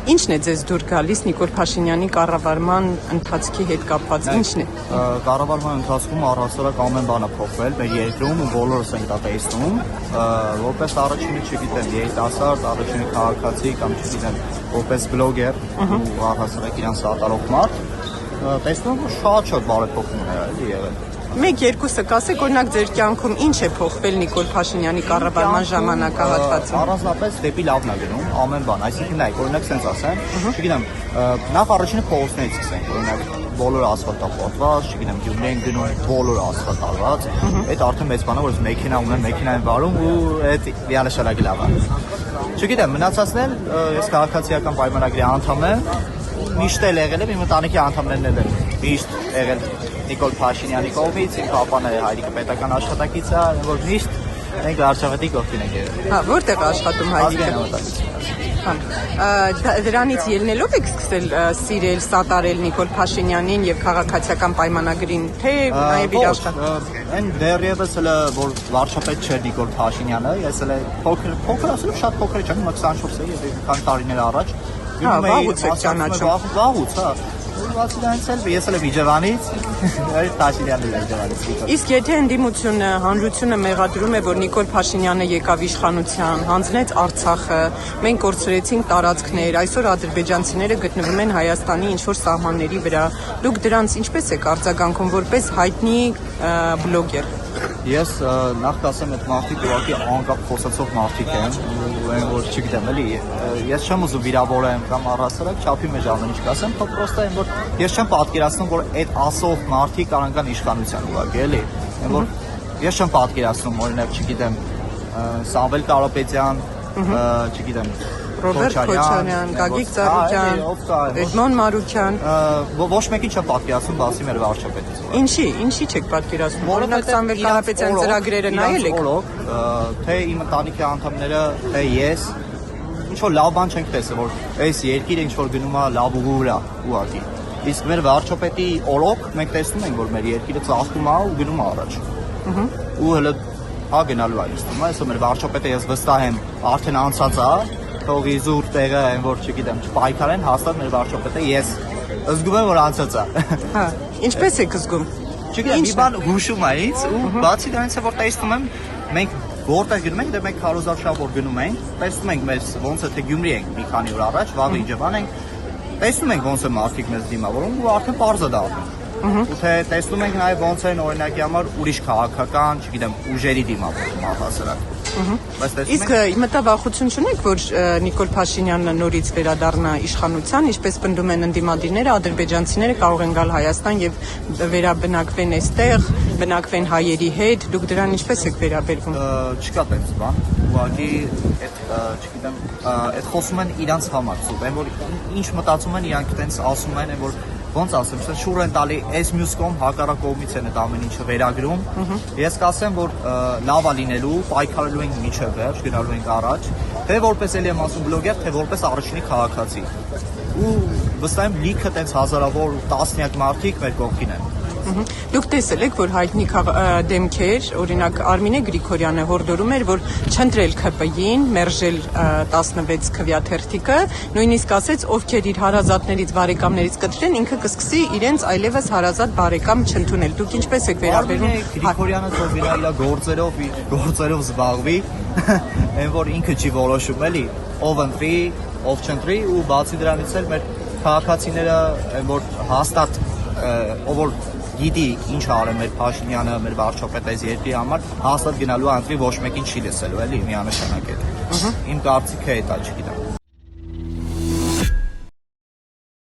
Ինչն է ձեզ դուր գալիս Նիկոլ Փաշինյանի կառավարման ընթացքի հետ կապված, ինչն է։ Կառավարման ընթացքում առհասարակ ամեն բան է փոխվել մեր երկրում ու բոլորս ենք դա տեսնում, որպես առաջինը, չգիտեմ, երիտասարդ, առաջինը քաղաքացի կամ չգիտեմ, որպես բլոգեր ու առհասարակ իրան սատարող մարդ, տեսնում եմ շատ բարեփոխումներ է եղել։ Մեկ երկուսը կասեք, օրինակ ձեր կյանքում ինչ է փոխվել Նիկոլ Փաշինյանի կառավարման ժամանակահատվածում։ Առանձնապես դեպի լավն է գնում ամեն բան, այսինքն նայեք, օրինակ sense ասեմ, չգիտեմ, նախ առաջինը փողոցներից սկսենք, օրինակ բոլորը ասֆալտապատված, չգիտեմ, Գյումրի են գնում, բոլորը ասֆալտարված, այդ արդեն մեծ բան է, որ մեքենա ունեն, մեքենա են վարում ու այդ լիանշանակ լավ է։ Չգիտեմ, մնացածն էլ ես քաղաքացիական պայմանագրի անդամ եմ, միշտ էլ եղել եմ, իմ ընտանիքի անդամներն էլ միշտ եղել Նիկոլ Փաշինյանի կողմից, իմ պապան է հայրիկը պետական աշխատակից է, որ միշտ մենք վարչապետի կողքին ենք եղել։ Հա, որտեղ աշխատում հայրիկը։ Դրանից ելնելով եք սկսել սիրել, սատարել Նիկոլ Փաշինյանին եւ քաղաքացիական պայմանագրին, թե նաեւ իր աշխատանքը։ Այն դեռևս հələ որ վարչապետ չէր Նիկոլ Փաշինյանը, ես հələ փոքր ասելով շատ փոքր չէ, 24 էի եւ քան տարիներ առաջ։ Հա, վաղուց եք ճանաչում։ Վաղուց, հա։ Ես էլ եմ Իջևանից, Փաշինյանն է Իջևանից։ Իսկ եթե ընդդիմությունը, հանրությունը մեղադրում է, որ Նիկոլ Փաշինյանը եկավ իշխանության, հանձնեց Արցախը, մենք կորցրեցինք տարածքներ, այսօր ադրբեջանցիները գտնվում են Հայաստանի ինչ-որ սահմանների վրա, դուք դրանց ինչպես եք արձագանքում որպես հայտնի բլոգեր։ Ես նախ կասեմ այդ մարդիկ ուղղակի անկապ խոսացող մարդիկ են, որ չգիտեմ էլի, ես չեմ ուզում վիրավորեմ կամ առհասարակ չափի մեջ ամեն ինչ կասեմ, պրոստը այն որ ես չեմ պատկերացնում, որ այդ ասող մարդիկ կարող են իշխանության ուղղակի էլի, որ ես չեմ պատկերացնում, օրինակ չգիտեմ, Սամվել Կարապետյան, չգիտեմ, Ռոբերտ Քոչարյան, Գագիկ Ծառուկյան, Էդմոն Մարուկյան, ոչ մեկին չեմ պատկերացնում, բացի մեր վարչապետից։ Ինչի չեք պատկերացնում։ Օրինակ Սամվել Կարապետյան ծրագրերը նայել եք։ Թե իմ ընտանիքի անդամները, թե ես ինչ որ լավ բան չենք տեսել, որ այս երկիրը ինչ որ գնում է լավ ուղու վրա, ուղղակի։ Իսկ մեր վարչապետի օրոք մենք տեսնում ենք, որ մեր երկիրը ծաղկում է ու գնում է առաջ։ Ու հələ հա գնալու է, իստում է, այսօր մեր վարչապետը ես վստահ եմ, արդեն անցած է, թողի զուր տեղը են, որ չգիտեմ, չպայքարեն, հաստատ մեր վարչապետը ես զգում եմ, որ անցած է։ Հա, ինչպես եք զգում։ Չգիտեմ, մի բան հուշում է ինձ ու բացի դրանից որ տեսնում եմ, մենք որտեղ գնում ենք, դե մենք քարոզար շավ որ գնում ենք, տեսնում ենք մեզ ոնց է թե Գյումրի ենք մի քանի օր առաջ, վաղ Իջևան ենք, տեսնում ենք ոնց է մարդիկ մեզ դիմավորում ու արդեն պարզ է դառնում։ Ու թե տեսնում ենք նաև ոնց են օրինակի համար ուրիշ քաղաքական, չգիտեմ, ուժերի դիմավորում առհասարակ։ Իսկ մտավախություն չունեք, որ Նիկոլ Փաշինյանը նորից վերադառնա իշխանության, ինչպես պնդում են ընդդիմադիրները, ադրբեջանցիները կարող են գալ Հայաստան եւ վերաբնակվեն այստեղ, բնակվեն հայերի հետ, դուք դրան ինչպես եք վերաբերվում։ Չկա տենց բան, ուղղակի այդ, չգիտեմ, այդ խոսում են իրանց համար, այն որ ինչ մտածում են, իրանք տենց ասում են, որ ոնց ասեմ, շուռ են տալի, այս մյուս կողմ հակառակ կողմից են այդ ամեն ինչը վերագրում։ Ես կասեմ, որ լավ է լինելու, պայքարելու ենք մինչև վերջ, գնալու ենք առաջ, թե որպես էլի եմ ասում բլոգեր, թե որպես առաջինի քաղաքացի։ Ու վստահ եմ լիքը տենց հազարավոր տասնյակ մարդիկ մեր կողքին են։ Դուք տեսել եք, որ հայտնի դեմքեր, օրինակ Արմինե Գրիգորյանը հորդորում էր, որ չընտրել ՔՊ-ին, մերժել 16 քվեաթերթիկը, նույնիսկ ասեց, ովքեր իր հարազատներից, բարեկամներից կտրեն, ինքը կսկսի իրենց այլևս հարազատ բարեկամ չընդունել։ Դուք ինչպես եք վերաբերվում։ Արմինե Գրիգորյանը թող իր գործերով զբաղվի, այն որ ինքը չի որոշում էլի, ով ընտրի, ով չընտրի ու բացի դրանից էլ մեր քաղաքացիները, որ հաստատ ով որ գիտի ինչ արել մեր Փաշինյանը, մեր վարչապետը այս երկրի համար, հաստատ գնալու անտրի ոչ մեկին չի լսելու, էլի միանշանակ է։ Իմ կարծիքը է դա, չգիտեմ։